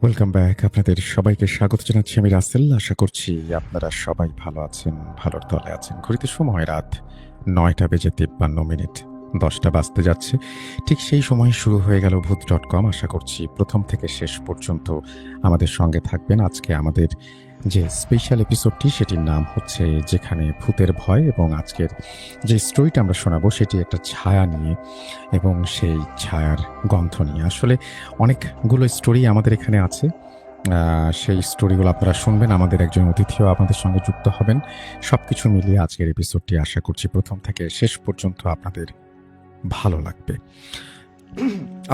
Welcome back. আপনাদের সবাইকে স্বাগত জানাচ্ছি আমি রাসেল। আশা করছি আপনারা সবাই ভালো আছেন, ভালোর তলে আছেন। ঘড়িতে সময় রাত ৯টা বেজে ৫৩ মিনিট, ১০টা বাজতে যাচ্ছে। ঠিক সেই সময় শুরু হয়ে গেল ভূত.com। আশা করছি প্রথম থেকে শেষ পর্যন্ত আমাদের সঙ্গে থাকবেন। আজকে আমাদের যে স্পেশাল এপিসোডটি সেটির নাম হচ্ছে যেখানে ভূতের ভয়, এবং আজকের যে স্টোরিটা আমরা শোনাবো সেটি একটা ছায়া নিয়ে এবং সেই ছায়ার গন্ধ নিয়ে। আসলে অনেকগুলো স্টোরি আমাদের এখানে আছে। সেই স্টোরিগুলো আপনারা শুনবেন। আমাদের একজন অতিথিও আমাদের সঙ্গে যুক্ত হবেন। সবকিছু মিলিয়ে আজকের এপিসোডটি আশা করছি প্রথম থেকে শেষ পর্যন্ত আপনাদের ভালো লাগবে।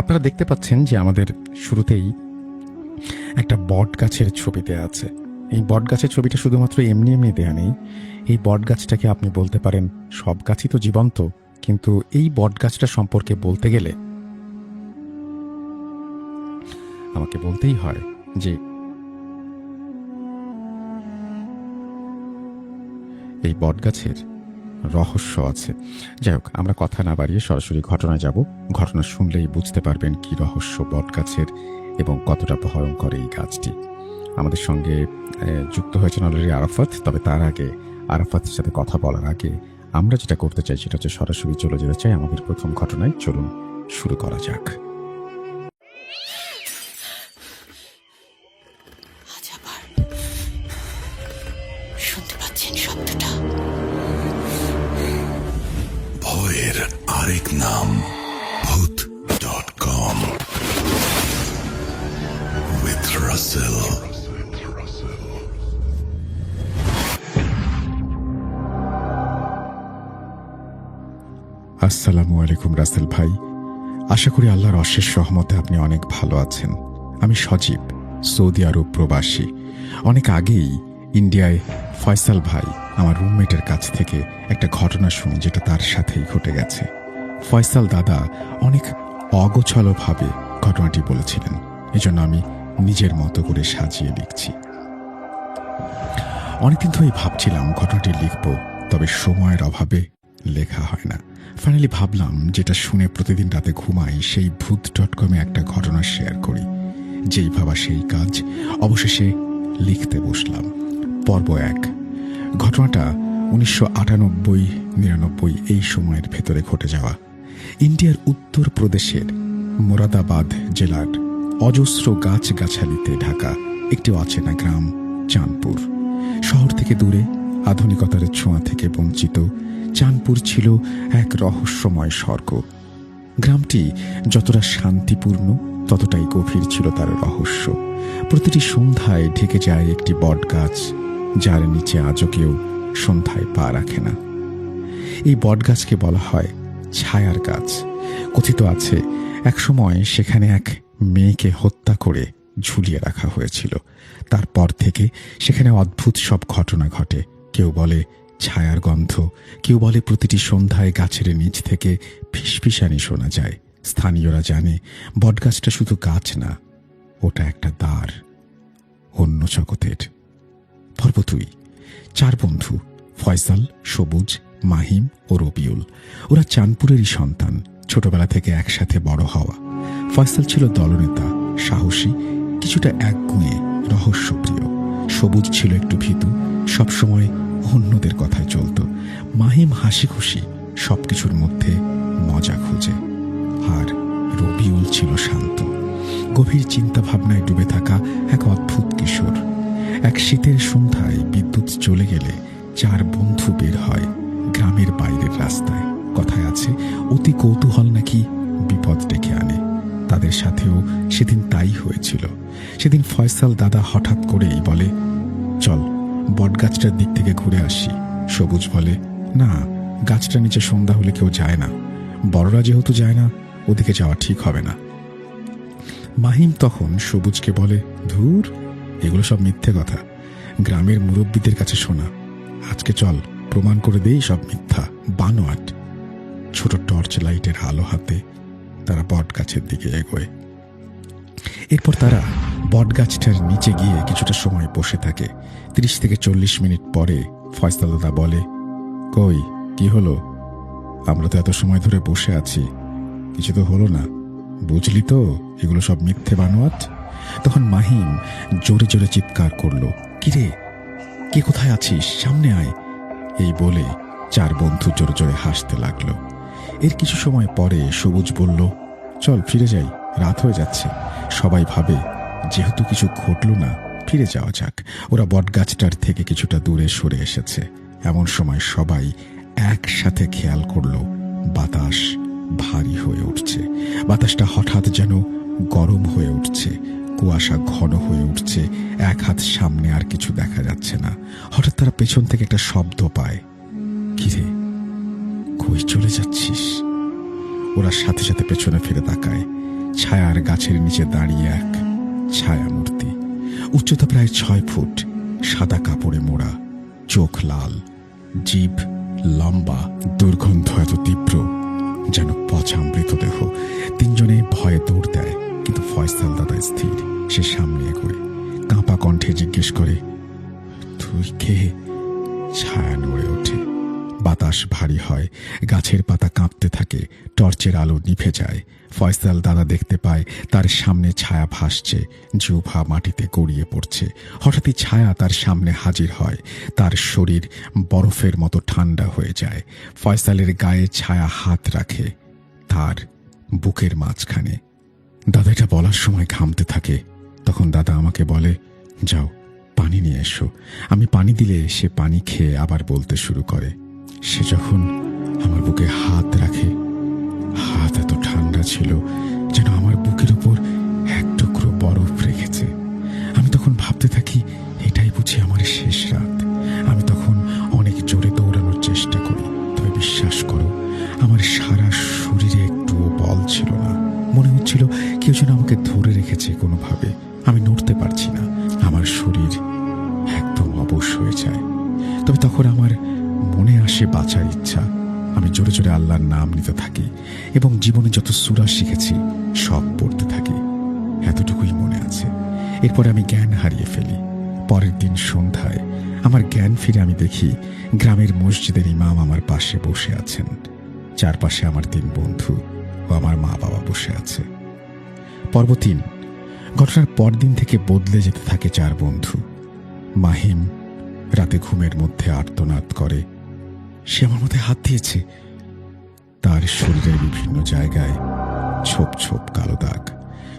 আপনারা দেখতে পাচ্ছেন যে আমাদের শুরুতেই একটা বট গাছের ছবি দেয়া আছে। এই বট গাছের ছবিটা শুধুমাত্র এমনি এমনি দেয়া নেই। এই বট গাছটাকে আপনি বলতে পারেন, সব গাছই তো জীবন্ত, কিন্তু এই বট গাছটা সম্পর্কে বলতে গেলে আমাকে বলতেই হয় যে এই বট গাছের রহস্য আছে। যাই হোক, আমরা কথা না বাড়িয়ে সরাসরি ঘটনায় যাব। ঘটনা শুনলেই বুঝতে পারবেন কি রহস্য বট গাছের এবং কতটা ভয়ঙ্কর এই গাছটি। আমাদের সঙ্গে যুক্ত হয়েছেন অলরেডি আরাফাত। তবে তার আগে, আরাফাতের সাথে কথা বলার আগে আমরা যেটা করতে চাই সেটা হচ্ছে সরাসরি চলে যেতে চাই আমাদের প্রথম ঘটনায়। চলুন শুরু করা যাক। শুনতে পাচ্ছেন শব্দটা? ভয়ের আরেক নাম ভূত.com with Russell। আসসালামু আলাইকুম রাসেল ভাই। আশা করি আল্লাহর অশেষ রহমতে আপনি অনেক ভালো আছেন। আমি সজীব, সৌদি আরব প্রবাসী। অনেক আগেই ইন্ডিয়ায় ফয়সাল ভাই আমার রুমমেটের কাছ থেকে একটা ঘটনা শুনি যেটা তার সাথেই ঘটে গেছে। ফয়সাল দাদা অনেক অগোছালোভাবে ঘটনাটি বলেছিলেন, এজন্য আমি নিজের মতো করে সাজিয়ে লিখছি। অনেকদিন ধরেই ভাবছিলাম ঘটনাটি লিখব, তবে সময়ের অভাবে লেখা হয় না। ফাইনালি ভাবলাম যেটা শুনে প্রতিদিন রাতে ঘুমাই সেই ভূত.com-এ একটা ঘটনা শেয়ার করি। যেই ভাবা সেই কাজ, অবশেষে লিখতে বসলাম। পর্ব ১। ঘটনাটা ১৯৯৮-৯৯ এই সময়ের ভেতরে ঘটে যাওয়া ইন্ডিয়ার উত্তর প্রদেশের মোরাদাবাদ জেলার অজস্র গাছগাছালিতে ঢাকা একটি অচেনা গ্রাম চাঁদপুর। শহর থেকে দূরে, আধুনিকতার ছোঁয়া থেকে বঞ্চিত চাঁদপুর ছিল এক রহস্যময় স্বর্গ। গ্রামটি যতটা শান্তিপূর্ণ ততটাই গভীর ছিল তার রহস্য। প্রতিটি সন্ধ্যায় ঢেকে যায় একটি বট গাছ, যার নিচে আজও কেউ সন্ধ্যায় পা রাখে না। এই বট গাছকে বলা হয় ছায়ার গাছ। কথিত আছে একসময় সেখানে এক মেয়েকে হত্যা করে ঝুলিয়ে রাখা হয়েছিল। তারপর থেকে সেখানে অদ্ভুত সব ঘটনা ঘটে। কেউ বলে ছায়ার গন্ধ, কেউ বলে প্রতিটি সন্ধ্যায় গাছের নিচ থেকে ফিসফিসানি শোনা যায়। স্থানীয়রা জানে বটগাছটা শুধু গাছ না, ওটা একটা দ্বার অন্য জগতের। পর্ব ২। ৪ বন্ধু, ফয়সাল, সবুজ, মাহিম ও রবিউল। ওরা চাঁদপুরেরই সন্তান, ছোটবেলা থেকে একসাথে বড় হওয়া। ফয়সাল ছিল দলনেতা, সাহসী, কিছুটা একগুঁয়ে, রহস্যপ্রিয়। সবুজ ছিল একটু ভীতু, সবসময় অন্যদের কথায় চলত। মাহিম হাসি খুশি, সবকিছুর মধ্যে মজা খুঁজে। আর রবিউল ছিল শান্ত, গভীর চিন্তা ভাবনায় ডুবে থাকা এক অদ্ভুত কিশোর। এক শীতের সন্ধ্যায় বিদ্যুৎ চলে গেলে ৪ বন্ধু বের হয় গ্রামের বাইরের রাস্তায়। কথায় আছে অতি কৌতূহল নাকি বিপদ ডেকে আনে। তাদের সাথেও সেদিন তাই হয়েছিল। সেদিন ফয়সাল দাদা হঠাৎ করেই বলে, চল বটগাছটার দিক থেকে ঘুরে আসি। সবুজ বলে, না, গাছটার নিচে সন্ধ্যা হলে কেউ যায় না, বড়রা যেহেতু যায় না, ওদিকে যাওয়া ঠিক হবে না। মাহিম তখন সবুজকে বলে, ধুর, এগুলো সব মিথ্যে কথা, গ্রামের মুরব্বীদের কাছে শোনা। আজকে চল প্রমাণ করে দেই সব মিথ্যা, বানোয়াট। ছোট টর্চ লাইটের আলো হাতে তারা বট গাছের দিকে এগোয়। এরপর তারা বট গাছটার নিচে গিয়ে কিছুটা সময় বসে থাকে। ৩০ থেকে ৪০ মিনিট পরে ফয়সাল দাদা বলে, কই, কি হলো? আমরা তো এত সময় ধরে বসে আছি, কিছু তো হলো না। বুঝলি তো, এগুলো সব মিথ্যে বানোয়াট। তখন মাহিম জোরে জোরে চিৎকার করলো, কিরে, কে কোথায় আছিস, সামনে আয়। এই বলে 4 বন্ধু জোরে জোরে হাসতে লাগলো। এর কিছু সময় পরে সবুজ বলল, চল ফিরে যাই, রাত হয়ে যাচ্ছে। সবাই ভাবে যেহেতু কিছু ঘটলো না, ফিরে যাওয়া যাক। ওরা বটগাছটার থেকে কিছুটা দূরে সরে এসেছে। এমন সময় সবাই একসাথে খেয়াল করলো বাতাস ভারী হয়ে উঠছে। বাতাসটা হঠাৎ যেন গরম হয়ে উঠছে, কুয়াশা ঘন হয়ে উঠছে। 1 হাত সামনে আর কিছু দেখা যাচ্ছে না। হঠাৎ তারা পেছন থেকে একটা শব্দ পায়। কিরে, কই চলে যাচ্ছিস? ওরা সাথে সাথে পেছনে ফিরে তাকায়। ছায়ার গাছের নিচে দাঁড়িয়ে এক ছায়া মূর্তি, উচ্চতা প্রায় 6 ফুট, সাদা কাপড়ে মোড়া, চোখ লাল, জিভ লম্বা, দুর্গন্ধ এত তীব্র যেন পচা মৃতদেহ। 3 জনে ভয়ে দৌড় দেয়, কিন্তু ফয়সাল দাদা স্থির। সে সামনে এগোয়, কাঁপা কণ্ঠে জিজ্ঞেস করে, তুই কে? ছায়া নড়ে ওঠে। বাতাস ভারী হয়, গাছের পাতা কাঁপতে থাকে, টর্চের আলো নিভে যায়। ফয়সাল দাদা দেখতে পায় তার সামনে ছায়া ভাসছে, জিহ্বা মাটিতে গড়িয়ে পড়ছে। হঠাৎই ছায়া তার সামনে হাজির হয়। তার শরীর বরফের মতো ঠান্ডা হয়ে যায়। ফয়সালের গায়ে ছায়া হাত রাখে, তার বুকের মাঝখানে। দাদা এটা বলার সময় ঘামতে থাকে। তখন দাদা আমাকে বলে, যাও পানি নিয়ে এসো। আমি পানি দিলে সে পানি খেয়ে আবার বলতে শুরু করে। সে যখন আমার বুকে হাত রাখে, হাত এত ঠান্ডা ছিল যেন আমার বুকের উপর 1 টুকরো বরফ রেখেছে। আমি তখন ভাবতে থাকি, এটাই বুঝি আমার শেষ রাত। আমি তখন অনেক জোরে দৌড়ানোর চেষ্টা করি, তবে বিশ্বাস করো আমার সারা শরীরে একটুও বল ছিল না। মনে হচ্ছিল কেউ যেন আমাকে ধরে রেখেছে কোনোভাবে। আমি নড়তে পারছি না, আমার শরীর একদম অবশ হয়ে যায়। তবে তখন আমার মনে আসে বাঁচার ইচ্ছা। আমি জোরে জোরে আল্লাহর নাম নিতে থাকি এবং জীবনে যত সূরা শিখেছি সব পড়তে থাকি। এতটুকুই মনে আছে। এরপরে আমি জ্ঞান হারিয়ে ফেলি। পরের দিন সন্ধ্যায় আমার জ্ঞান ফিরে আমি দেখি গ্রামের মসজিদের ইমাম আমার পাশে বসে আছেন। চারপাশে আমার 3 বন্ধু ও আমার মা বাবা বসে আছে। পর্ব 3। ঘটনার পরদিন থেকে বদলে যেতে থাকে 4 বন্ধু। মাহিম রাতে ঘুমের মধ্যে আর্তনাদ করে, সে আমার মধ্যে হাত দিয়েছে। তার শরীরের বিভিন্ন জায়গায় ছোপ ছোপ কালো দাগ।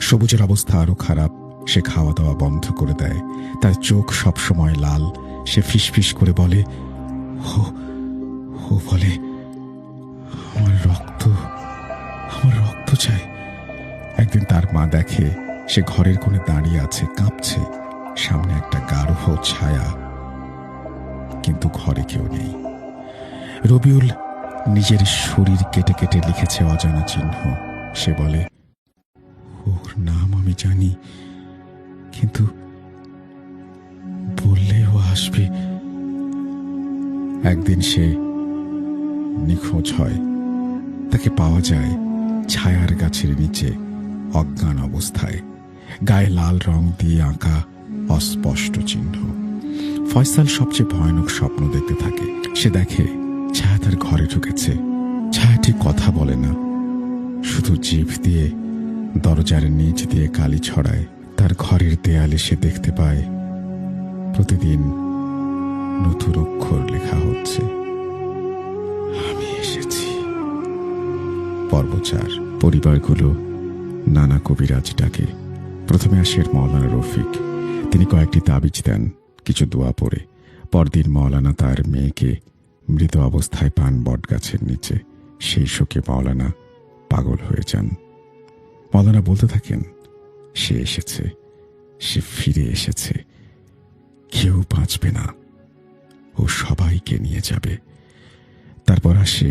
সবুজের অবস্থা আরো খারাপ। সে খাওয়া দাওয়া বন্ধ করে দেয়। তার চোখ সবসময় লাল। সে ফিসফিস করে বলে, ও বলে, আমার রক্ত চাই। একদিন তার মা দেখে সে ঘরের কোণে দাঁড়িয়ে আছে, কাঁপছে। সামনে একটা গাঢ় ছায়া, কিন্তু ঘরে কেউ নেই। রবিউল নিজের শরীর কেটে কেটে লিখেছে অজানা চিহ্ন। সে বলে, ওর নাম আমি জানি, কিন্তু বললে ও আসবে। একদিন সে নিখোঁজ হয়। তাকে পাওয়া যায় ছায়ার গাছের নিচে, অজ্ঞান অবস্থায়, গায়ে লাল রং দিয়ে আঁকা অস্পষ্ট চিহ্ন। ফয়সাল সবচেয়ে ভয়ানক স্বপ্ন দেখতে থাকে। সে দেখে ছায়া তার ঘরে ঢুকেছে। ছায়া ঠিক কথা বলে না, শুধু জিভ দিয়ে দরজার নিচ দিয়ে কালি ছড়ায়। তার ঘরের দেয়ালে সে দেখতে পায় প্রতিদিন নতুন অক্ষর লেখা হচ্ছে, আমি এসেছি। পর্ব 4। পরিবারগুলো নানা কবিরাজ ডাকে। প্রথমে আসেন মাওলানা রফিক। তিনি কয়েকটি তাবিজ দেন, কিছু দোয়া পড়ে। পরদিন মাওলানা তার মেয়েকে মৃত অবস্থায় পান বটগাছের নিচে। সেই শোকে মাওলানা পাগল হয়ে যান। মাওলানা বলতে থাকেন, সে এসেছে, সে ফিরে এসেছে, কেউ বাঁচবে না, ও সবাইকে নিয়ে যাবে। তারপর আসে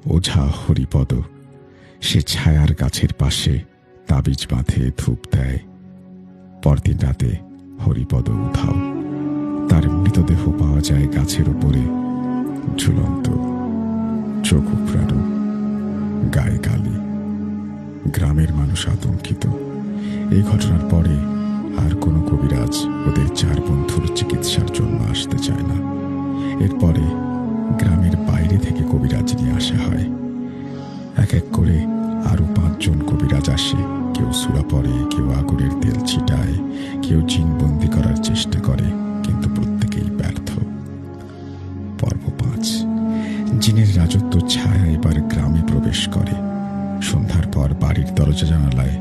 ওঝা হরিপদ। সে ছায়ার গাছের পাশে তাবিজ বাঁধে, ধূপ দেয়। পরদিন রাতে হরিপদ উধাও। তার মৃতদেহ পাওয়া যায় গাছের উপরে, ঝুলন্ত, চোখ উপড়ানো, গায়ে কালি। গ্রামের মানুষ আতঙ্কিত। এই ঘটনার পরে আর কোনো কবিরাজ ওদের 4 বন্ধুর চিকিৎসার জন্য আসতে চায় না। এরপরে গ্রামের বাইরে থেকে কবিরাজ নিয়ে আসা হয়। এক এক করে আরো 5 জন কবিরাজ আসে, কেউ সূরা পড়ে, কেউ আগুনের তেল ছিটায়, কেউ জিনবন্দি করার চেষ্টা করে, কিন্তু প্রত্যেকেই ব্যর্থ। পর্ব 5। জিনের রাজত্ব ছায়া এবার গ্রামে প্রবেশ করে। সন্ধ্যার পর বাড়ির দরজা জানালায়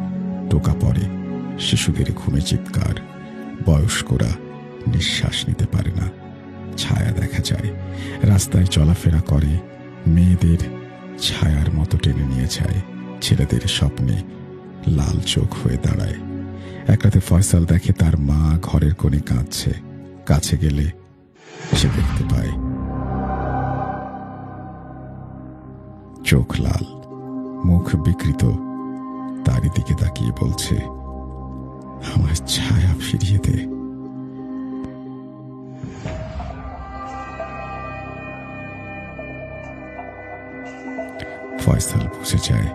টোকা পড়ে, শিশুদের ঘুমে চিৎকার, বয়স্করা নিঃশ্বাস নিতে পারে না। ছায়া দেখা যায়, রাস্তায় চলাফেরা করে, মেয়েদের ছায়ার মতো টেনে নিয়ে যায়, ছেলেদের স্বপ্নে লাল চোখ হয়ে দাঁড়ায়। এক রাতে ফয়সাল দেখে তার মা ঘরের কোণে কাঁদছে। কাছে গেলে সে দেখতে পায় চোখ লাল, মুখ বিকৃত, তারই দিকে তাকিয়ে বলছে, আমার ছায়া ফিরিয়ে দে। ফয়সাল বুঝে যায়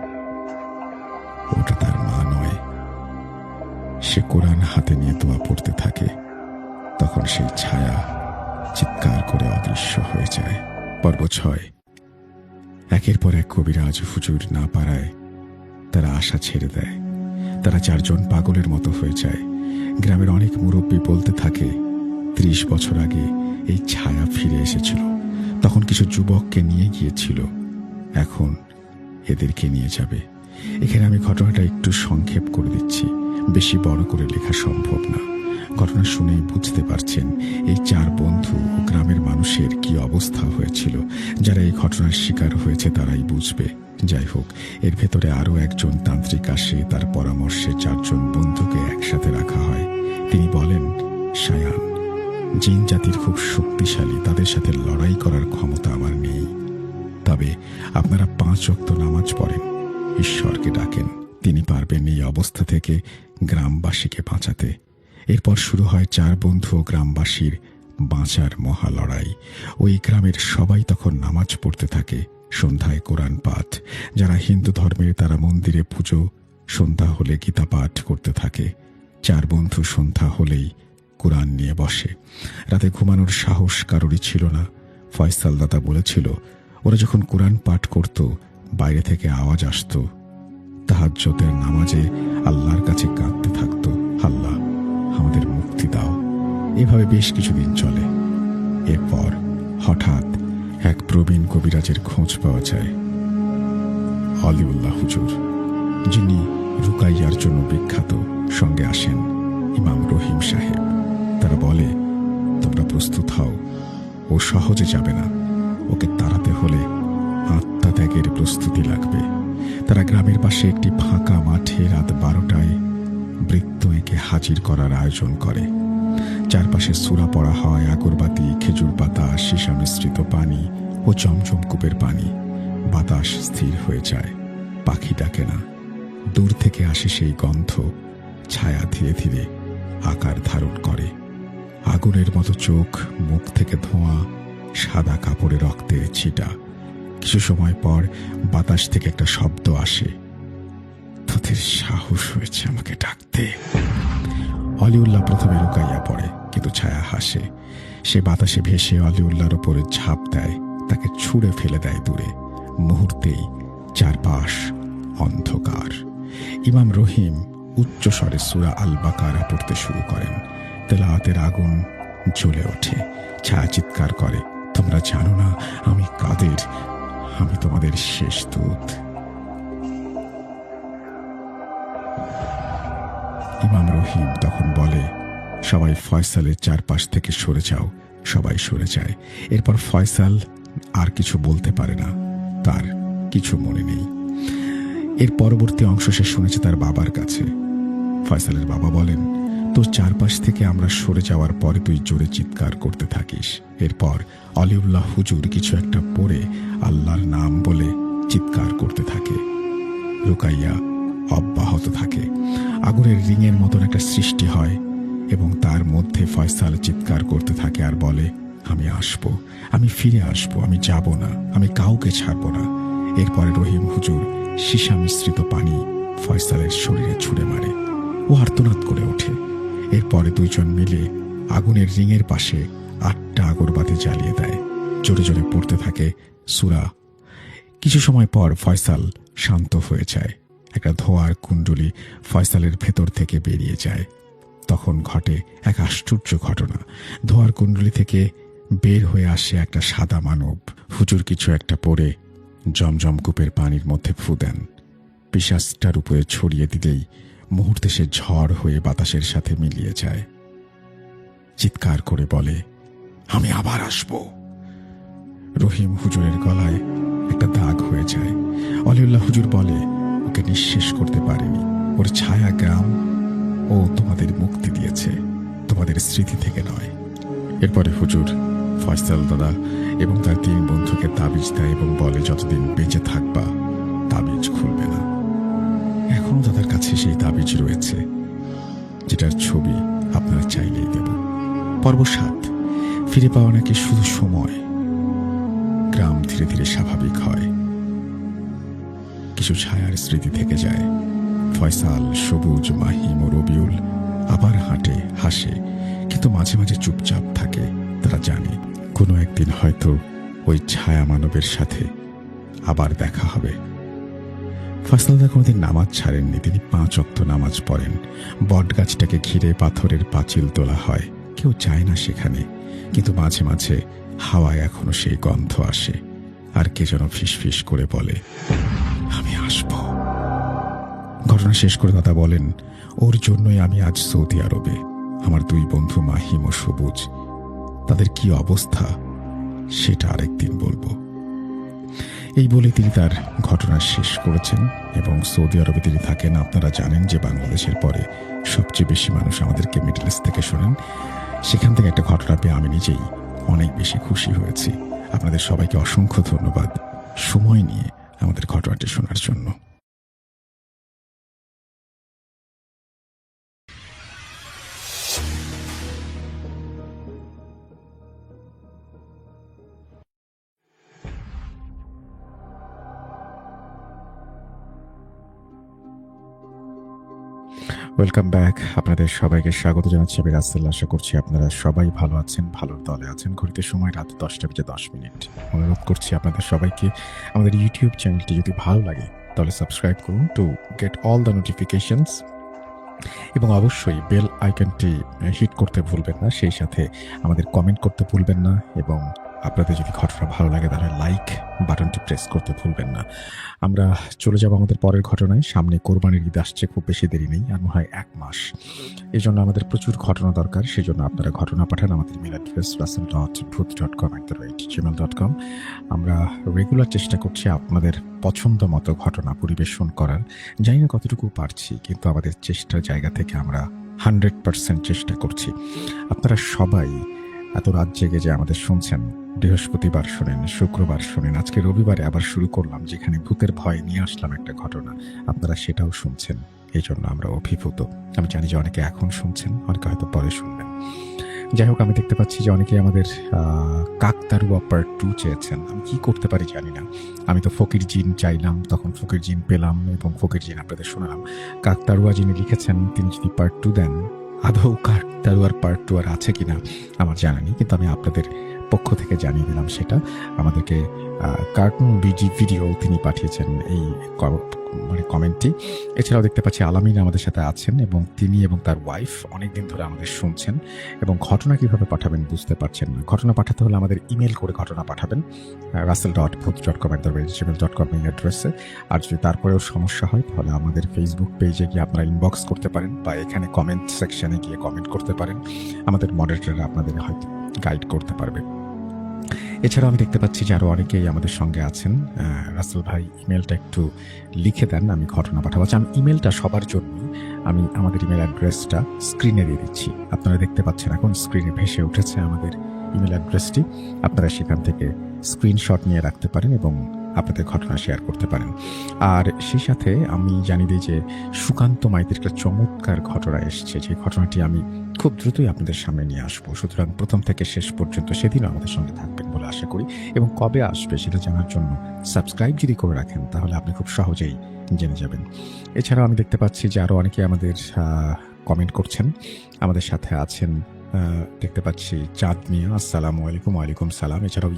ওটা তার মা নয়। সে কোরআন হাতে নিয়ে দোয়া পড়তে থাকে। তখন সেই ছায়া চিৎকার করে অদৃশ্য হয়ে যায়। পর্ব 6। একের পর এক কবিরাজ হুজুর না পারায় তারা আশা ছেড়ে দেয়। তারা 4 জন পাগলের মতো হয়ে যায়। গ্রামের অনেক মুরব্বী বলতে থাকে 30 বছর আগে এই ছায়া ফিরে এসেছিল, তখন কিছু যুবককে নিয়ে গিয়েছিল, এখন এদেরকে নিয়ে যাবে। এখানে আমি ঘটনাটা একটু সংক্ষেপ করে দিচ্ছি, বেশি বড় করে লেখা সম্ভব না। ঘটনা শুনেই বুঝতে পারছেন এই 4 বন্ধু ও গ্রামের মানুষের কি অবস্থা হয়েছিল। যারা এই ঘটনার শিকার হয়েছে তারাই বুঝবে। যাই হোক, এর ভেতরে আরও একজন তান্ত্রিক আসে। তার পরামর্শে 4 জন বন্ধুকে একসাথে রাখা হয়। তিনি বলেন, শায়ান, জিন জাতির খুব শক্তিশালী, তাদের সাথে লড়াই করার ক্ষমতা আমার নেই। তবে আপনারা 5 ওয়াক্ত নামাজ পড়েন, ঈশ্বরকে ডাকেন, তিনি পারবেন এই অবস্থা থেকে গ্রামবাসীকে বাঁচাতে। এরপর শুরু হয় 4 বন্ধু ও গ্রামবাসীর বাঁচার মহা লড়াই। ওই গ্রামের সবাই তখন নামাজ পড়তে থাকে। সন্ধ্যায় কোরআন পাঠ, যারা হিন্দু ধর্মের তারা মন্দিরে পুজো, সন্ধ্যা হলে গীতা পাঠ করতে থাকে। 4 বন্ধু সন্ধ্যা হলেই কোরআন নিয়ে বসে। রাতে ঘুমানোর সাহস কারোরই ছিল না। ফয়সাল দাদা বলেছিল, ওরা যখন কোরআন পাঠ করত বাইরে থেকে আওয়াজ আসতো। তাহাজ্জুদের নামাজে আল্লাহর কাছে কাঁদতে থাকতো, আল্লাহ আমাদের মুক্তি দাও। এভাবে বেশ কিছুদিন চলে। এরপর হঠাৎ এক প্রবীণ কবিরাজের খোঁজ পাওয়া যায়, অলিউল্লাহ হুজুর, যিনি রুকাইয়ার জন্য বিখ্যাত। সঙ্গে আসেন ইমাম রহিম সাহেব। তারা বলে, তোমরা প্রস্তুত হও, ও সহজে যাবে না, ওকে তাড়াতে হলে আত্মা ত্যাগের প্রস্তুতি লাগবে। তারা গ্রামের পাশে একটি ফাঁকা মাঠে রাত 12টায় বৃত্ত এঁকে হাজির করার আয়োজন করে। চারপাশে সূরা পড়া হয়, আগরবাতি, খেজুর পাতা, সীসা মিশ্রিত পানি ও জমজম কূপের পানি। বাতাস স্থির হয়ে যায়, পাখি ডাকে না। দূর থেকে আসে সেই গন্ধ। ছায়া ধীরে ধীরে আকার ধারণ করে। আগুনের মতো চোখ, মুখ থেকে ধোঁয়া, সাদা কাপড়ে রক্তের ছিটা। কিছু সময় পর বাতাস থেকে একটা শব্দ আসে, তোদের সাহস হয়েছে আমাকে ডাকতে। অলিউল্লাহ প্রথমে রুকাইয়া পড়ে, কিন্তু ছায়া হাসে। সে বাতাসে ভেসে অলিউল্লাহর ওপরে ঝাঁপ দেয়, তাকে ছুঁড়ে ফেলে দেয় দূরে। মুহূর্তেই চারপাশ অন্ধকার। ইমাম রহিম উচ্চ স্বরে সূরা আল বাকারা পড়তে শুরু করেন। তেলাওয়াতের আগুন জ্বলে ওঠে। ছায়া চিৎকার করে, তোমরা জানো না আমি কাদের, আমি তোমাদের শেষ দূত। ইমাম রহিম তখন বলে, সবাই ফয়সালের চারপাশ থেকে সরে যাও। সবাই সরে যায়। এরপর ফয়সাল আর কিছু বলতে পারে না, তার কিছু মনে নেই। এর পরবর্তী অংশ সে শুনেছে তার বাবার কাছে। ফয়সালের বাবা বলেন, তোর চারপাশ থেকে আমরা সরে যাওয়ার পরে তুই জোরে চিৎকার করতে থাকিস। এরপর অলিউল্লাহ হুজুর কিছু একটা পড়ে আল্লাহর নাম বলে চিৎকার করতে থাকে। রুকাইয়া অব্যাহত থাকে। আগুনের রিংয়ের মতন একটা সৃষ্টি হয় এবং তার মধ্যে ফয়সাল চিৎকার করতে থাকে আর বলে, আমি আসবো, আমি ফিরে আসবো, আমি যাব না, আমি কাউকে ছাড়বো না। এরপরে রহিম হুজুর সীসা মিশ্রিত পানি ফয়সালের শরীরে ছুঁড়ে মারে। ও আর্তনাদ করে ওঠে। এরপরে 2 জন মিলে আগুনের রিংয়ের পাশে 8টা আগরবাতি জ্বালিয়ে দেয়। জোরে জোরে পড়তে থাকে সূরা। কিছু সময় পর ফয়সাল শান্ত হয়ে যায়। একটা ধোঁয়ার কুণ্ডলী ফয়সালের ভেতর থেকে বেরিয়ে যায়। তখন ঘটে এক আশ্চর্য ঘটনা। ধোঁয়ার কুণ্ডলী থেকে বের হয়ে আসে একটা সাদা মানব। হুজুর কিছু একটা পরে জমজম কূপের পানির মধ্যে ফু দেন। পিশাচটার উপরে ছড়িয়ে দিলেই মুহূর্তে সে ঝড় হয়ে বাতাসের সাথে মিলিয়ে যায়। চিৎকার করে বলে, আমি আবার আসব। রহিম হুজুরের গলায় একটা দাগ হয়ে যায়। অলিউল্লাহ হুজুর বলে, ওকে নিঃশেষ করতে পারেনি। ওর ছায়া গ্রাম ও তোমাদের মুক্তি দিয়েছে, তোমাদের স্মৃতি থেকে নয়। এরপরে হুজুর ফয়সাল দাদা এবং তার 3 বন্ধুকে তাবিজ দেয় এবং বলে, যতদিন বেঁচে থাকবা তাবিজ খুলবে না। এখনো তাদের কাছে সেই তাবিজ রয়েছে, যেটার ছবি আপনারা চাইলেই দেব। পর্ব 7, ফিরে পাওয়া নাকি শুধু সময়। গ্রাম ধীরে ধীরে স্বাভাবিক হয়, কিছু ছায়ার স্মৃতি থেকে যায়। ফয়সাল, সবুজ, মাহিম ও রবিউল আবার হাঁটে, হাসে, কিন্তু মাঝে মাঝে চুপচাপ থাকে। তারা জানে কোনো একদিন হয়তো ওই ছায়া মানবের সাথে আবার দেখা হবে। ফয়সালদা কোনোদিন নামাজ ছাড়েননি। তিনি 5 ওয়াক্ত নামাজ পড়েন। বট গাছটাকে ঘিরে পাথরের পাঁচিল তোলা হয়, কেউ যায় না সেখানে, কিন্তু মাঝে মাঝে হাওয়ায় এখনো সেই গন্ধ আসে। আর কে যেন ফিসফিস করে বলে, আমি আসব। ঘটনা শেষ করে দাদা বলেন, ওর জন্যই আমি আজ সৌদি আরবে। আমার 2 বন্ধু মাহিম ও সবুজ, তাদের কি অবস্থা সেটা আরেকদিন বলবো। এই বলে তিনি তার ঘটনা শেষ করেছেন এবং সৌদি আরবে তিনি থাকেন। আপনারা জানেন যে বাংলাদেশের পরে সবচেয়ে বেশি মানুষ আমাদেরকে মিডল ইস্ট থেকে শোনেন। সেখান থেকে একটা ঘটনা পেয়ে আমি নিজেই অনেক বেশি খুশি হয়েছি। আপনাদের সবাইকে অসংখ্য ধন্যবাদ সময় নিয়ে আমাদের ঘটনাটি শোনার জন্য। Welcome back. আপনাদের সবাইকে স্বাগত জানাচ্ছি আমি রাসেল। আশা করছি আপনারা সবাই ভালো আছেন, ভালোর দলে আছেন। ঘড়িতে সময় রাত 10:10। অনুরোধ করছি আপনাদের সবাইকে আমাদের ইউটিউব চ্যানেলটি যদি ভালো লাগে তাহলে সাবস্ক্রাইব করুন to get all the notifications, এবং অবশ্যই বেল আইকনটি হিট করতে ভুলবেন না। সেই সাথে আমাদের কমেন্ট করতে ভুলবেন না, এবং আপনাদের যদি ঘটনা ভালো লাগে তাহলে লাইক বাটনটি প্রেস করতে ভুলবেন না। আমরা চলে যাব আমাদের পরের ঘটনায়। সামনে কোরবানির ঈদ আসছে, খুব বেশি দেরি নেই, আর মনে হয় 1 মাস। এই জন্য আমাদের প্রচুর ঘটনা দরকার। সেই জন্য আপনারা ঘটনা পাঠান। আমাদের ইমেল অ্যাড্রেস russell.booth.com@gmail.com। আমরা রেগুলার চেষ্টা করছি আপনাদের পছন্দ মতো ঘটনা পরিবেশন করার। জানি না কতটুকু পারছি, কিন্তু আমাদের চেষ্টার জায়গা থেকে আমরা 100% চেষ্টা করছি। আপনারা সবাই এত রাত জেগে যে আমাদের শুনছেন, বৃহস্পতিবার শোনেন, শুক্রবার শোনেন, আজকে রবিবারে আবার শুরু করলাম, যেখানে ভূতের ভয় নিয়ে আসলাম একটা ঘটনা, আপনারা সেটাও শুনছেন। এই জন্য আমরা অভিভূত। আমি জানি যে অনেকে এখন শুনছেন, অনেকে হয়তো পরে শুনবেন। যাই হোক, আমি দেখতে পাচ্ছি যে অনেকে আমাদের কাকতারুয়া পার্ট 2 চেয়েছেন। আমি কি করতে পারি জানি না। আমি তো ফকির জিন চাইলাম, তখন ফকির জিন পেলাম, এবং ফকির জিন আপনাদের শোনালাম। কাকতারুয়া যিনি লিখেছেন তিনি যদি পার্ট 2 দেন, আদৌ কাকতারুয়ার পার্ট 2 আর আছে কিনা আমার জানা নেই, কিন্তু আমি আপনাদের পক্ষ থেকে জানিয়ে দিলাম সেটা। আমাদেরকে কার্টুন বিজি ভিডিও তিনি পাঠিয়েছেন এই কমেন্টটি। এছাড়াও দেখতে পাচ্ছি আলামিন আমাদের সাথে আছেন, এবং তিনি এবং তার ওয়াইফ অনেকদিন ধরে আমাদের শুনছেন, এবং ঘটনা কিভাবে পাঠাবেন বুঝতে পারছেন না। ঘটনা পাঠাতে হলে আমাদের ইমেল করে ঘটনা পাঠাবেন russell.booth.com@gmail.com এই অ্যাড্রেসে। আর যদি তারপরেও সমস্যা হয় তাহলে আমাদের ফেসবুক পেজে গিয়ে আপনারা ইনবক্স করতে পারেন, বা এখানে কমেন্ট সেকশনে গিয়ে কমেন্ট করতে পারেন। আমাদের মডারেটররা আপনাদের হয়তো গাইড করতে পারবে। এছাড়াও আমি দেখতে পাচ্ছি যে আরও অনেকেই আমাদের সঙ্গে আছেন। রাসেল ভাই ইমেলটা একটু লিখে দেন, আমি ঘটনা পাঠাবো। আমি ইমেলটা সবার জন্য আমি আমাদের ইমেল অ্যাড্রেসটা স্ক্রিনে দিয়ে দিচ্ছি। আপনারা দেখতে পাচ্ছেন এখন স্ক্রিনে ভেসে উঠেছে আমাদের ইমেল অ্যাড্রেসটি। আপনারা সেখান থেকে স্ক্রিনশট নিয়ে রাখতে পারেন এবং আপনাদের ঘটনা শেয়ার করতে পারেন। আর সেই সাথে আমি জানি দিই যে সুকান্ত মাইতির একটা চমৎকার ঘটনা এসছে, যে ঘটনাটি আমি খুব দ্রুতই আপনাদের সামনে নিয়ে আসবো। সুতরাং প্রথম থেকে শেষ পর্যন্ত সেদিনও আমাদের সঙ্গে থাকবেন বলে আশা করি, এবং কবে আসবে সেটা জানার জন্য সাবস্ক্রাইব যদি করে রাখেন তাহলে আপনি খুব সহজেই জেনে যাবেন। এছাড়াও আমি দেখতে পাচ্ছি যে আরও অনেকে আমাদের কমেন্ট করছেন। আমাদের সাথে আছেন দেখতে পাচ্ছি চাঁদ মিয়া, আসসালামু আলাইকুম। ওয়ালাইকুম সালাম। এছাড়াও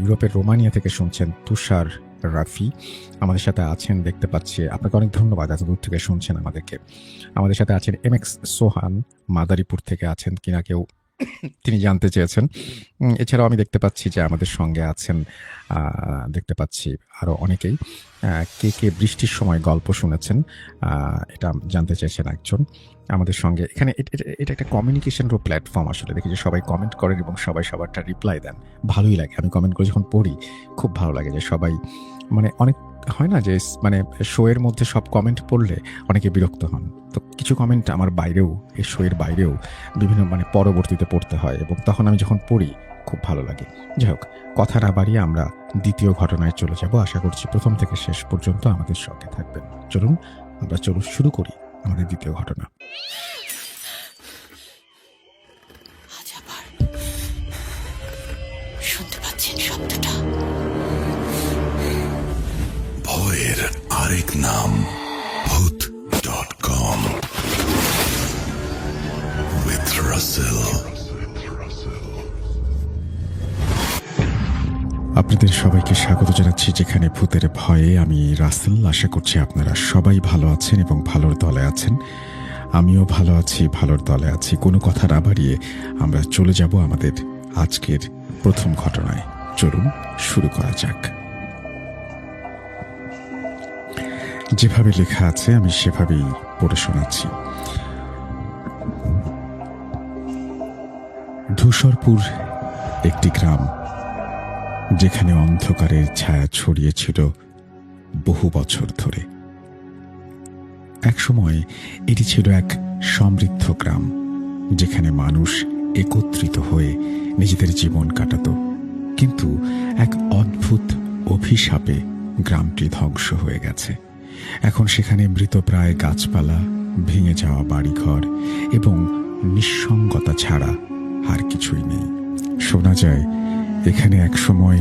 ইউরোপের রোমানিয়া থেকে শুনছেন তুষার রাফি আমাদের সাথে আছেন, দেখতে পাচ্ছি। আপনাকে অনেক ধন্যবাদ এত দূর থেকে শুনছেন আমাদেরকে। আমাদের সাথে আছেন MX সোহান, মাদারীপুর থেকে আছেন কিনা কেউ তিনি জানতে চেয়েছেন। এছাড়াও আমি দেখতে পাচ্ছি যে আমাদের সঙ্গে আছেন, দেখতে পাচ্ছি আরও অনেকেই। কে বৃষ্টির সময় গল্প শুনেছেন, এটা জানতে চেয়েছেন একজন আমাদের সঙ্গে। এখানে এটা একটা কমিউনিকেশনেরও প্ল্যাটফর্ম। আসলে দেখি যে সবাই কমেন্ট করেন এবং সবাই সবারটা রিপ্লাই দেন, ভালোই লাগে। আমি কমেন্ট করে যখন পড়ি খুব ভালো লাগে যে সবাই, মানে অনেক হয় না যে মানে শোয়ের মধ্যে সব কমেন্ট পড়লে অনেকে বিরক্ত হন, তো কিছু কমেন্ট আমার বাইরেও, এই শোয়ের বাইরেও বিভিন্ন মানে পরবর্তীতে পড়তে হয়, এবং তখন আমি যখন পড়ি খুব ভালো লাগে। যাই হোক, কথা না বাড়িয়ে আমরা দ্বিতীয় ঘটনায় চলে যাব। আশা করছি প্রথম থেকে শেষ পর্যন্ত আমাদের সঙ্গে থাকবেন। চলুন শুরু করি আমাদের দ্বিতীয় ঘটনা। আজ আবার শুনতে পাচ্ছেন শব্দটা? ভয়ের আরেক নাম ভূত.com with Russell. আপনাদের সবাইকে স্বাগত জানাচ্ছি যেখানে ভূতের ভয়ে। আমি রাসেল। আশা করছি আপনারা সবাই ভালো আছেন এবং ভালোর দলে আছেন। আমিও ভালো আছি, ভালোর দলে আছি। কোনো কথা না বাড়িয়ে আমরা চলে যাব আমাদের আজকের প্রথম ঘটনায়। চলুন শুরু করা যাক। যেভাবে লেখা আছে আমি সেভাবেই পড়ে শোনাচ্ছি। ধূসরপুর একটি গ্রাম, যেখানে অন্ধকারের ছায়া ছড়িয়েছিল বহু বছর ধরে। একসময় এটি ছিল এক সমৃদ্ধ গ্রাম, যেখানে মানুষ একত্রিত হয়ে নিজেদের জীবন কাটাত। কিন্তু এক অদ্ভুত অভিশাপে গ্রামটি ধ্বংস হয়ে গেছে। এখন সেখানে মৃতপ্রায় গাছপালা, ভেঙে যাওয়া বাড়িঘর এবং নিঃসঙ্গতা ছাড়া আর কিছুই নেই। শোনা যায় এখানে একসময়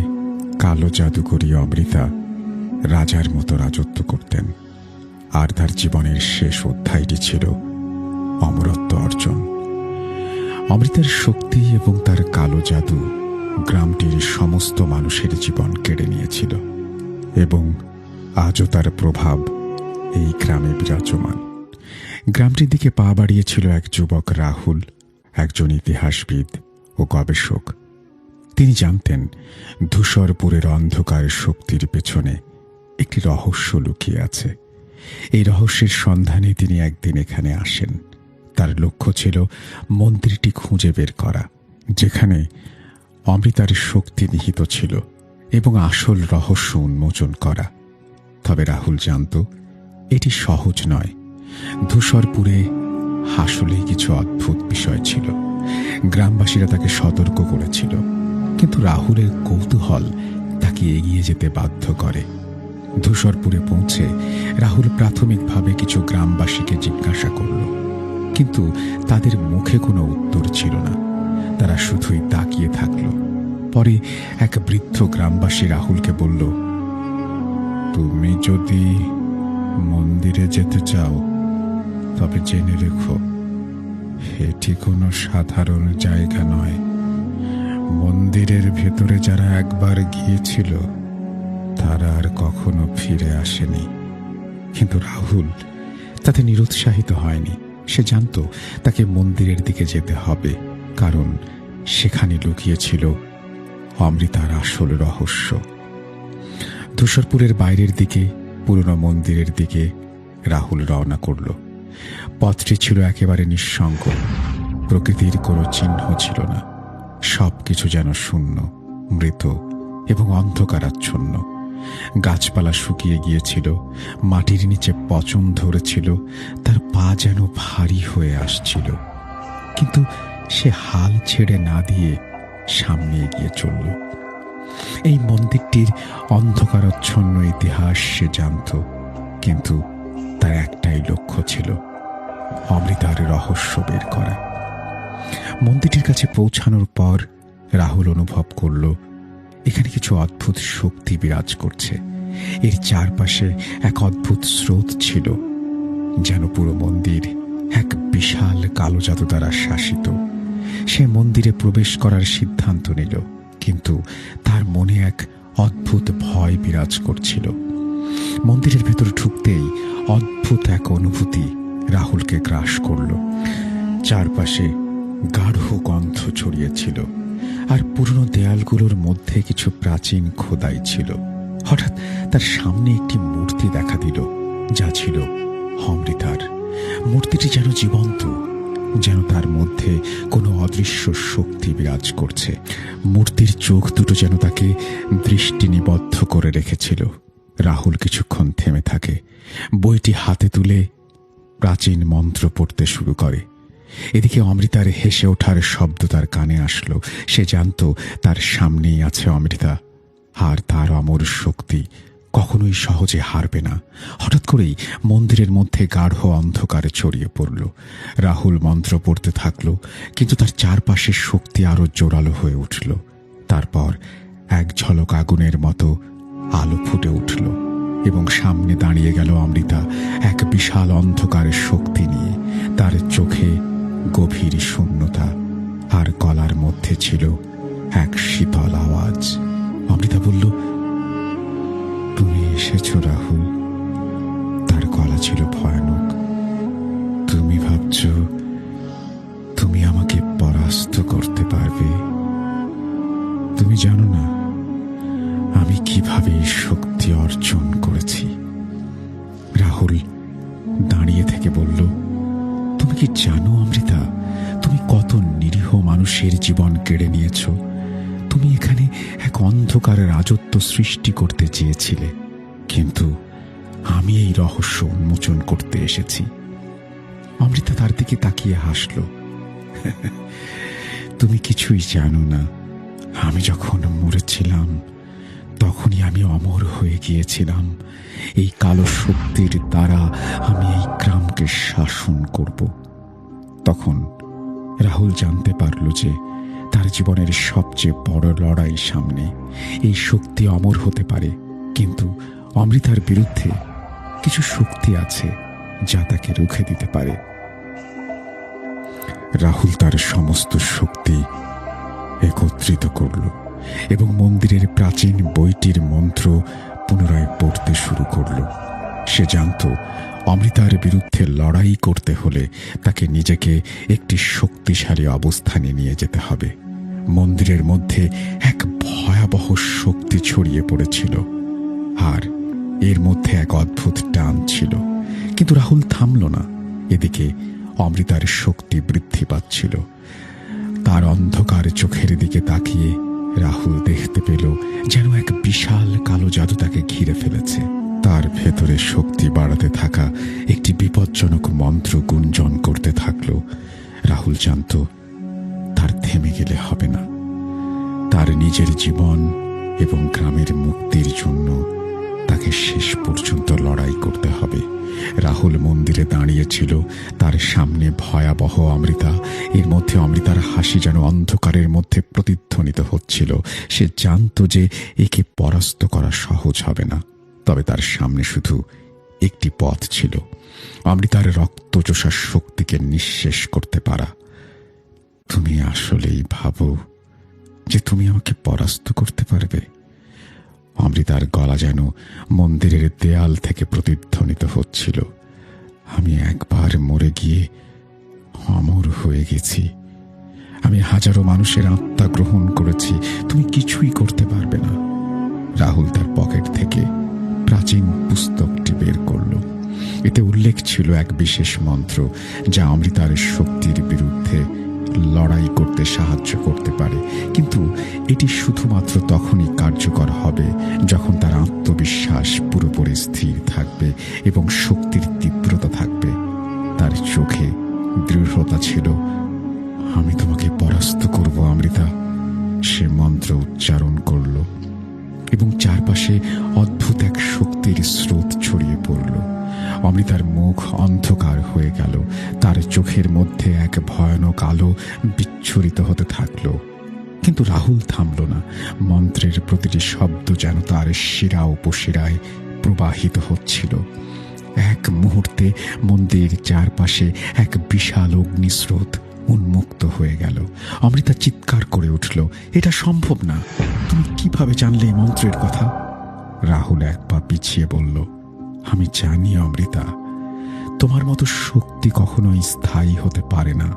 কালো জাদুকরী অমৃতা রাজার মতো রাজত্ব করতেন, আর তার জীবনের শেষ অধ্যায়টি ছিল অমরত্ব অর্জন। অমৃতার শক্তি এবং তার কালো জাদু গ্রামটির সমস্ত মানুষের জীবন কেড়ে নিয়েছিল, এবং আজও তার প্রভাব এই গ্রামে বিরাজমান। গ্রামটির দিকে পা বাড়িয়েছিল এক যুবক রাহুল, একজন ইতিহাসবিদ ও গবেষক। তিনি জানতেন ধূসরপুরের অন্ধকার শক্তির পেছনে একটি রহস্য লুকিয়ে আছে। এই রহস্যের সন্ধানে তিনি একদিন এখানে আসেন। তার লক্ষ্য ছিল মন্দিরটি খুঁজে বের করা, যেখানে অমৃতার শক্তি নিহিত ছিল, এবং আসল রহস্য উন্মোচন করা। তবে রাহুল জানত এটি সহজ নয়। ধূসরপুরে আসলেই কিছু অদ্ভুত বিষয় ছিল। গ্রামবাসীরা তাকে সতর্ক করেছিল, কিন্তু রাহুলের কৌতূহল তাকে এগিয়ে যেতে বাধ্য করে। ধূসরপুরে পৌঁছে রাহুল প্রাথমিকভাবে কিছু গ্রামবাসীকে জিজ্ঞাসা করল, কিন্তু তাদের মুখে কোনো উত্তর ছিল না। তারা শুধুই তাকিয়ে থাকল। পরে এক বৃদ্ধ গ্রামবাসী রাহুলকে বলল, তুমি যদি মন্দিরে যেতে চাও তবে জেনে রেখো, এটি কোনো সাধারণ জায়গা নয়। মন্দিরের ভেতরে যারা একবার গিয়েছিল তারা আর কখনো ফিরে আসেনি। কিন্তু রাহুল তাতে নিরুৎসাহিত হয়নি। সে জানত তাকে মন্দিরের দিকে যেতে হবে, কারণ সেখানে লুকিয়েছিল অমৃতার আসল রহস্য। ধূসরপুরের বাইরের দিকে পুরনো মন্দিরের দিকে রাহুল রওনা করল। পথটি ছিল একেবারে নিঃসঙ্গ। প্রকৃতির কোনো চিহ্ন ছিল না। সবকিছু যেন শূন্য, মৃত এবং অন্ধকারাচ্ছন্ন। গাছপালা শুকিয়ে গিয়েছিল, মাটির নিচে পচন ধরেছিল, তার পা যেন ভারী হয়ে আসছিল। কিন্তু সে হাল ছেড়ে না দিয়ে সামনে এগিয়ে চলল। এই মন্দিরটির অন্ধকারাচ্ছন্ন ইতিহাস সে জানত, কিন্তু তার একটাই লক্ষ্য ছিল অমৃতার রহস্য বের করা। মন্দিরটির কাছে পৌঁছানোর পর রাহুল অনুভব করল এখানে কিছু অদ্ভুত শক্তি বিরাজ করছে। এর চারপাশে এক অদ্ভুত স্রোত ছিল, যেন পুরো মন্দির এক বিশাল কালো জাদু দ্বারা শাসিত। সে মন্দিরে প্রবেশ করার সিদ্ধান্ত নিল, কিন্তু তার মনে এক অদ্ভুত ভয় বিরাজ করছিল। মন্দিরের ভেতর ঢুকতেই অদ্ভুত এক অনুভূতি রাহুলকে গ্রাস করল। চারপাশে গাঢ় গন্ধ ছড়িয়েছিল, আর পুরনো দেয়ালগুলোর মধ্যে কিছু প্রাচীন খোদাই ছিল। হঠাৎ তার সামনে একটি মূর্তি দেখা দিল, যা ছিল অমৃতার। মূর্তিটি যেন জীবন্ত, যেন তার মধ্যে কোনো অদৃশ্য শক্তি বিরাজ করছে। মূর্তির চোখ দুটো যেন তাকে দৃষ্টি নিবদ্ধ করে রেখেছিল। রাহুল কিছুক্ষণ থেমে থাকে, বইটি হাতে তুলে প্রাচীন মন্ত্র পড়তে শুরু করে। এদিকে অমৃতার হেসে ওঠার শব্দ তার কানে আসলো। সে জানত তার সামনেই আছে অমৃতা, আর তার অমর শক্তি কখনোই সহজে হারবে না। হঠাৎ করেই মন্দিরের মধ্যে গাঢ় অন্ধকারে ছড়িয়ে পড়ল। রাহুল মন্ত্র পড়তে থাকল, কিন্তু তার চারপাশের শক্তি আরো জোরালো হয়ে উঠল। তারপর এক ঝলক আগুনের মতো আলো ফুটে উঠল, এবং সামনে দাঁড়িয়ে গেল অমৃতা, এক বিশাল অন্ধকারের শক্তি নিয়ে। তার চোখে গভীর শূন্যতা, আর গলার মধ্যে ছিল এক শীতল আওয়াজ। অমৃতা বলল, তুমি এসেছ রাহুল। তার গলা ছিল ভয়ানক। তুমি ভাবছ তুমি আমাকে পরাস্ত করতে পারবে? তুমি জানো না আমি কিভাবে এই শক্তি অর্জন করেছি। রাহুল দাঁড়িয়ে থেকে বলল, তুমি কি জানো অমৃতা, তুমি কত নিরীহ মানুষের জীবন কেড়ে নিয়েছ? তুমি এখানে এক অন্ধকার রাজত্ব সৃষ্টি করতে চেয়েছিলে, কিন্তু আমি এই রহস্য উন্মোচন করতে এসেছি। অমৃতা তার দিকে তাকিয়ে হাসল। তুমি কিছুই জানো না। আমি যখন মরেছিলাম তখনই আমি অমর হয়ে গিয়েছিলাম। এই কালো শক্তির দ্বারা আমি এই গ্রামকে শাসন করব। তখন রাহুল জানতে পারল যে তার জীবনের সবচেয়ে বড় লড়াই সামনে। এই শক্তি অমর হতে পারে, কিন্তু অমৃতার বিরুদ্ধে কিছু শক্তি আছে যা তাকে রুখে দিতে পারে। রাহুল তার সমস্ত শক্তি একত্রিত করল এবং মন্দিরের প্রাচীন বইটির মন্ত্র পুনরায় পড়তে শুরু করল। সে জানত অমৃতার বিরুদ্ধে লড়াই করতে হলে তাকে নিজেকে একটি শক্তিশালী অবস্থানে নিয়ে যেতে হবে। মন্দিরের মধ্যে এক ভয়াবহ শক্তি ছড়িয়ে পড়েছিল, আর এর মধ্যে এক অদ্ভুত টান ছিল। কিন্তু রাহুল থামল না। এদিকে অমৃতার শক্তি বৃদ্ধি পাচ্ছিল। তার অন্ধকার চোখের দিকে তাকিয়ে রাহুল দেখতে পেল যেন এক বিশাল কালো জাদু তাকে ঘিরে ফেলেছে। তার ভেতরে শক্তি বাড়াতে থাকা একটি বিপজ্জনক মন্ত্র গুঞ্জন করতে থাকল। রাহুল জানত তার থেমে গেলে হবে না। তার নিজের জীবন এবং গ্রামের মুক্তির জন্য তাকে শেষ পর্যন্ত লড়াই করতে হবে। রাহুল মন্দিরে দাঁড়িয়েছিল, তার সামনে ভয়াবহ অমৃতা। এর মধ্যে অমৃতার হাসি যেন অন্ধকারের মধ্যে প্রতিধ্বনিত হচ্ছিল। সে জানত যে একে পরাস্ত করা সহজ হবে না, তবে তার সামনে শুধু একটি পথ ছিল, অমৃতার রক্তচোষা শক্তিকে নিঃশেষ করতে পারা। তুমি আসলেই ভাবো যে তুমি আমাকে পরাস্ত করতে পারবে? অমৃতার গলা যেন মন্দিরের দেয়াল থেকে প্রতিধ্বনিত হচ্ছিল। আমি একবার মরে গিয়ে অমর হয়ে গেছি। আমি হাজারো মানুষের আত্মা গ্রহণ করেছি। তুমি কিছুই করতে পারবে না। রাহুল তার পকেট থেকে প্রাচীন পুস্তকটি বের করল। এতে উল্লেখ ছিল এক বিশেষ মন্ত্র যা অমৃতার শক্তির বিরুদ্ধে লড়াই করতে সাহায্য করতে পারে, কিন্তু এটি শুধুমাত্র তখনই কার্যকর হবে যখন তার আত্মবিশ্বাস পুরোপুরি স্থির থাকবে এবং শক্তির তীব্রতা থাকবে। তার চোখে দৃঢ়তা ছিল। আমি তোমাকে পরাস্ত করব অমৃতা, সে মন্ত্র উচ্চারণ করল এবং চারপাশে অদ্ভুত এক শক্তির স্রোত ছড়িয়ে পড়ল। অমৃতার মুখ অন্ধকার হয়ে গেল। তার চোখের মধ্যে এক ভয়ানক আলো বিচ্ছুরিত হতে থাকলো। কিন্তু রাহুল থামল না। মন্ত্রের প্রতিটি শব্দ যেন তার শিরা উপশিরায় প্রবাহিত হচ্ছিল। এক মুহূর্তে মন্দির চারপাশে এক বিশাল অগ্নিস্রোত উন্মুক্ত হয়ে গেল। অমৃতা চিৎকার করে উঠল, এটা সম্ভব না, তুমি কিভাবে জানলে এই মন্ত্রের কথা? রাহুল এক পা পিছিয়ে বলল, আমি জানি অমৃতা, তোমার মতো শক্তি কখনোই স্থায়ী হতে পারে না।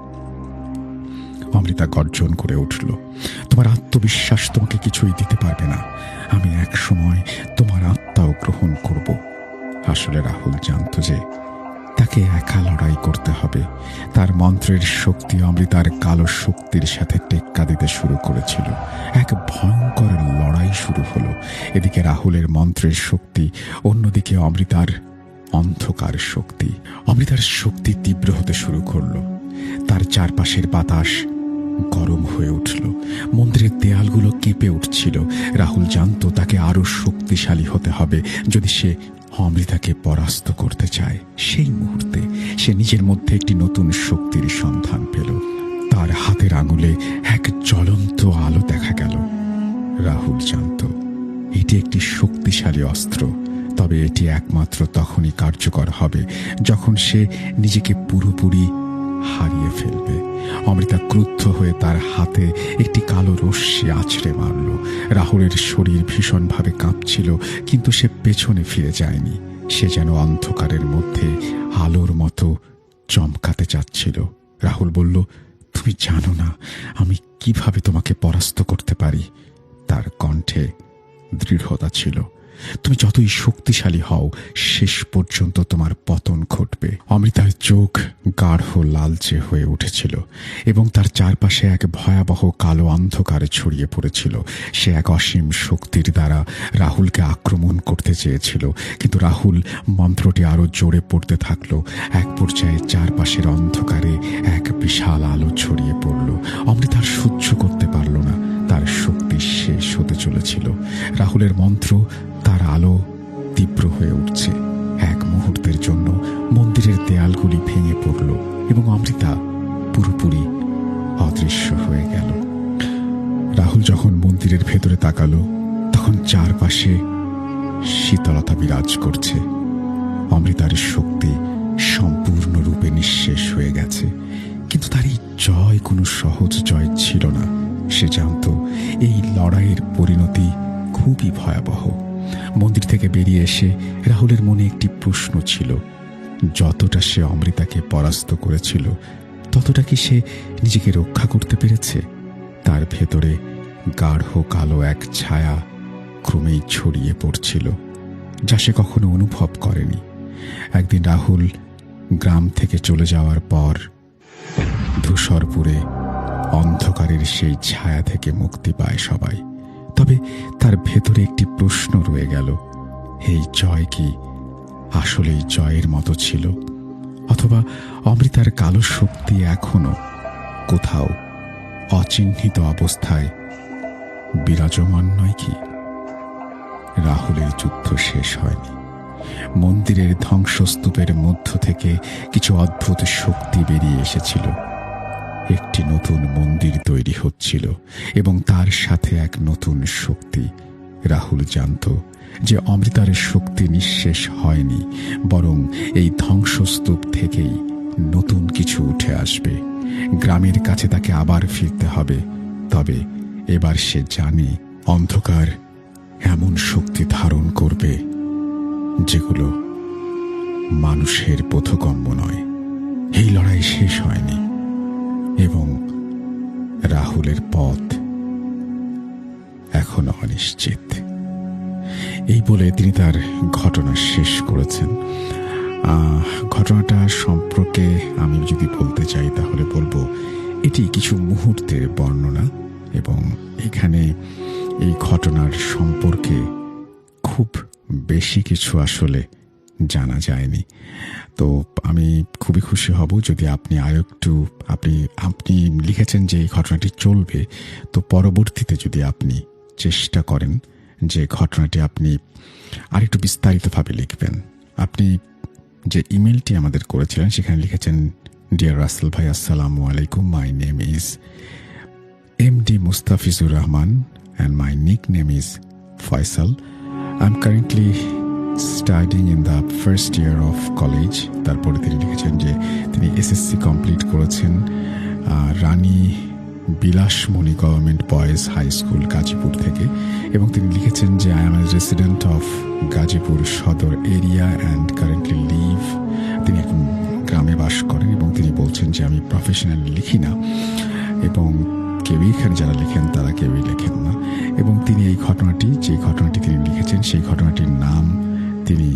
অমৃতা গর্জন করে উঠল, তোমার আত্মবিশ্বাস তোমাকে কিছুই দিতে পারবে না। আমি এক সময় তোমার আত্মাও গ্রহণ করব। আসলে রাহুল জানত যে তাকে একা লড়াই করতে হবে। তার মন্ত্রের শক্তি অমৃতার কালো শক্তির সাথে টেক্কা দিতে শুরু করেছিল। এক ভয়ঙ্কর লড়াই শুরু হলো। এদিকে রাহুলের মন্ত্রের শক্তি, অন্যদিকে অমৃতার অন্ধকার শক্তি। অমৃতার শক্তি তীব্র হতে শুরু করলো। তার চারপাশের বাতাস গরম হয়ে উঠল, মন্দিরের দেয়ালগুলো কেঁপে উঠছিল। রাহুল জানত তাকে আরো শক্তিশালী হতে হবে যদি সে অমৃতাকে পরাস্ত করতে চায়। সেই মুহূর্তে সে নিজের মধ্যে একটি নতুন শক্তির সন্ধান পেল। তার হাতের আঙুলে এক জ্বলন্ত আলো দেখা গেল। রাহুল জানত এটি একটি শক্তিশালী অস্ত্র, তবে এটি একমাত্র তখনই কার্যকর হবে যখন সে নিজেকে পুরোপুরি হারিয়ে ফেলবে। অমৃতা ক্রুদ্ধ হয়ে তার হাতে একটি কালো রশ্মি আছড়ে মারল। রাহুলের শরীর ভীষণভাবে কাঁপছিল, কিন্তু সে পেছনে ফিরে যায়নি। সে যেন অন্ধকারের মধ্যে আলোর মতো চমকাতে চাচ্ছিল। রাহুল বলল, তুমি জানো না আমি কিভাবে তোমাকে পরাস্ত করতে পারি। তার কণ্ঠে দৃঢ়তা ছিল। তুমি যতই শক্তিশালী হও, শেষ পর্যন্ত তোমার পতন ঘটবে। অমৃতার চোখ গাঢ় লালচে হয়ে উঠেছিল এবং তার চারপাশে এক ভয়াবহ কালো অন্ধকার ছড়িয়ে পড়েছিল। সে এক অসীম শক্তির দ্বারা রাহুলকে আক্রমণ করতে চেয়েছিল, কিন্তু রাহুল মন্ত্রটি আরো জোরে পড়তে থাকলো। এক পর্যায়ে চারপাশের অন্ধকারে এক বিশাল আলো ছড়িয়ে পড়ল। অমৃতার সহ্য করতে পারল না, তার শক্তি শেষ হতে চলেছিল। রাহুলের মন্ত্র, তার আলো তীব্র হয়ে উঠছে। এক মুহূর্তের জন্য মন্দিরের দেয়ালগুলি ভেঙে পড়ল এবং অমৃতা পুরোপুরি অদৃশ্য হয়ে গেল। রাহুল যখন মন্দিরের ভেতরে তাকালো, তখন চারপাশে শীতলতা বিরাজ করছে। অমৃতার শক্তি সম্পূর্ণরূপে নিঃশেষ হয়ে গেছে, কিন্তু তার এই জয় কোনো সহজ জয় ছিল না। সে জানত এই লড়াইয়ের পরিণতি খুবই ভয়াবহ। মন্দির থেকে বেরিয়ে এসে রাহুলের মনে একটি প্রশ্ন ছিল, যতটা সে অমৃতাকে পরাস্ত করেছিল ততটা কি সে নিজেকে রক্ষা করতে পেরেছে? তার ভেতরে গাঢ় কালো এক ছায়া ক্রমেই ছড়িয়ে পড়ছিল, যা সে কখনো অনুভব করেনি। একদিন রাহুল গ্রাম থেকে চলে যাওয়ার পর ধূসরপুরে অন্ধকারের সেই ছায়া থেকে মুক্তি পায় সবাই। তবে তার ভেতরে একটি প্রশ্ন রয়ে গেল, এই জয় কি আসলেই জয়ের মতো ছিল, অথবা অমৃতার কালো শক্তি এখনো কোথাও অচিহ্নিত অবস্থায় বিরাজমান নয় কি? রাহুলের যুদ্ধ শেষ হয়নি। মন্দিরের ধ্বংসস্তূপের মধ্য থেকে কিছু অদ্ভুত শক্তি বেরিয়ে এসেছিল। একটি নতুন মন্দির তৈরি হচ্ছিল এবং তার সাথে এক নতুন শক্তি। রাহুল জানত যে অমৃতার শক্তি নিঃশেষ হয়নি, বরং এই ধ্বংসস্তূপ থেকেই নতুন কিছু উঠে আসবে। গ্রামের কাছে তাকে আবার ফিরতে হবে, তবে এবার সে জানে অন্ধকার এমন শক্তি ধারণ করবে যেগুলো মানুষের বোধগম্য নয়। এই লড়াই শেষ হয়নি এবং রাহুলের পথ এখনো অনিশ্চিত। এই বলে তিনি তার ঘটনা শেষ করেছেন। ঘটনাটা সম্পর্কে আমি যদি বলতে চাই তাহলে বলবো এটি কিছু মুহূর্তের বর্ণনা এবং এখানে এই ঘটনার সম্পর্কে খুব বেশি কিছু আসলে জানা যায়নি। তো আমি খুবই খুশি হব যদি আপনি আরেকটু আপনি লিখেছেন যে এই ঘটনাটি চলবে, তো পরবর্তীতে যদি আপনি চেষ্টা করেন যে ঘটনাটি আপনি আরেকটু বিস্তারিতভাবে লিখবেন। আপনি যে ইমেলটি আমাদের করেছিলেন সেখানে লিখেছেন, ডিয়ার রাসেল ভাই, আসসালামু আলাইকুম, my name is MD Mustafizur Rahman and my nickname is Faisal. I'm currently studying in the first year of college. তারপরে তিনি লিখেছেন যে তিনি SSC কমপ্লিট করেছেন Rani Bilasmoni government boys high school Gazipur থেকে, এবং তিনি লিখেছেন যে I am a resident of Gazipur Sadar area and currently leave. তিনি এখন গ্রামে বাস করেন এবং তিনি বলছেন যে আমি প্রফেশনালি লিখি না, এবং কেউই এখানে যারা লেখেন তারা কেউই লেখেন না। এবং তিনি এই ঘটনাটি, যে ঘটনাটি তিনি লিখেছেন সেই ঘটনাটির নাম তিনি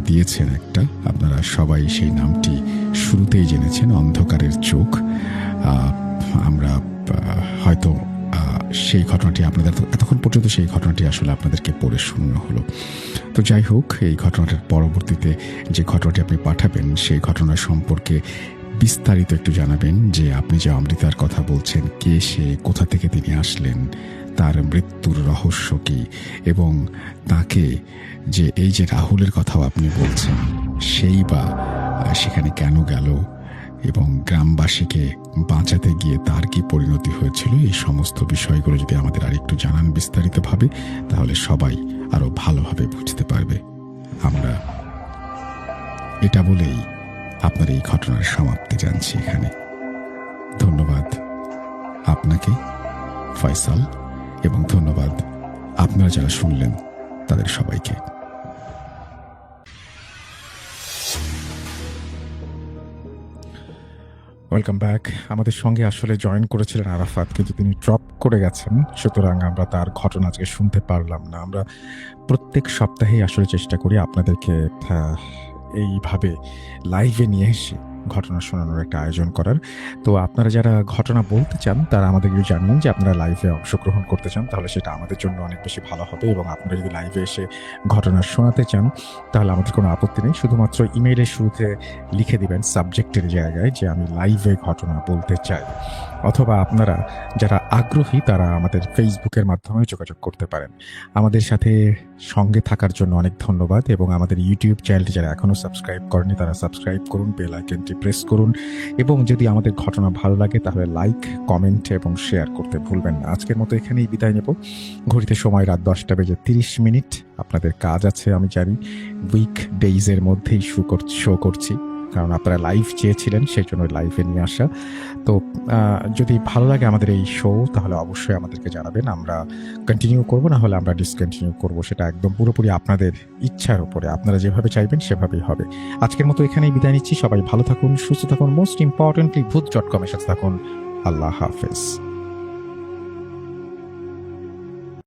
দিয়েছেন একটা, আপনারা সবাই সেই নামটি শুরুতেই জেনেছেন, অন্ধকারের চোখ। আমরা হয়তো সেই ঘটনাটি আপনাদের এতক্ষণ পর্যন্ত সেই ঘটনাটি আসলে আপনাদেরকে পড়ে শোনানো হলো। তো যাই হোক, এই ঘটনাটার পরবর্তীতে যে ঘটনাটি আপনি পাঠাবেন সেই ঘটনা সম্পর্কে বিস্তারিত একটু জানাবেন, যে আপনি যে অমৃতার কথা বলছেন, কে সে, কোথা থেকে তিনি আসলেন, তার মৃত্যুর রহস্য কী, এবং তাকে যে এই যে রাহুলের কথাও আপনি বলছেন সেই বা সেখানে কেন গেল, এবং গ্রামবাসীকে বাঁচাতে গিয়ে তার কি পরিণতি হয়েছিল, এই সমস্ত বিষয়গুলো যদি আমাদের আরেকটু জানান বিস্তারিতভাবে, তাহলে সবাই আরো ভালোভাবে বুঝতে পারবে। আমরা এটা বলেই আপনার এই ঘটনার সমাপ্তি জানছি এখানে। ধন্যবাদ আপনাকে ফয়সাল, এবং ধন্যবাদ আপনারা যারা শুনলেন তাদের সবাইকে। Welcome back. আমাদের সঙ্গে আসলে জয়েন করেছিলেন আরাফাত, কিন্তু তিনি ড্রপ করে গেছেন, সুতরাং আমরা তার ঘটনা আজকে শুনতে পারলাম না। আমরা প্রত্যেক সপ্তাহেই আসলে চেষ্টা করি আপনাদেরকে এইভাবে লাইভে নিয়ে এসে ঘটনা শোনানোর একটা আয়োজন করার। তো আপনারা যারা ঘটনা বলতে চান তারা আমাদেরকে জানিয়ে যে আপনারা লাইভে অংশগ্রহণ করতে চান, তাহলে সেটা আমাদের জন্য অনেক বেশি ভালো হবে। এবং আপনারা যদি লাইভে এসে ঘটনা শোনাতে চান তাহলে আমাদের কোনো আপত্তি নেই, শুধুমাত্র ইমেইলের শুরুতে লিখে দিবেন সাবজেক্টের জায়গায় যে আমি লাইভে ঘটনা বলতে চাই। অথবা আপনারা যারা আগ্রহী তারা আমাদের ফেসবুকের মাধ্যমে যোগাযোগ করতে পারেন। আমাদের সাথে সঙ্গে থাকার জন্য অনেক ধন্যবাদ, এবং আমাদের ইউটিউব চ্যানেলটি যারা এখনও সাবস্ক্রাইব করেনি তারা সাবস্ক্রাইব করুন, বেল আইকনটি প্রেস করুন, এবং যদি আমাদের ঘটনা ভালো লাগে তাহলে লাইক, কমেন্ট এবং শেয়ার করতে ভুলবেন না। আজকের মতো এখানেই বিদায় নেব। ঘড়িতে সময় রাত 10:30। আপনাদের কাজ আছে আমি জানি, উইক ডেইজের মধ্যেই শো করছি, কারণ আপনারা লাইভ চেয়েছিলেন, সেই জন্য লাইভে নিয়ে আসা। তো যদি ভালো লাগে আমাদের এই শো তাহলে অবশ্যই আমাদেরকে জানাবেন, আমরা কন্টিনিউ করব, না হলে আমরা ডিসকন্টিনিউ করব, সেটা একদম পুরোপুরি আপনাদের ইচ্ছার উপরে, আপনারা যেভাবে চাইবেন সেভাবেই হবে। আজকের মতো এখানেই বিদায় নিচ্ছি। সবাই ভালো থাকুন, সুস্থ থাকুন, মোস্ট ইম্পর্টেন্টলি ভূত.com এর সাথে থাকুন। আল্লাহ হাফেজ।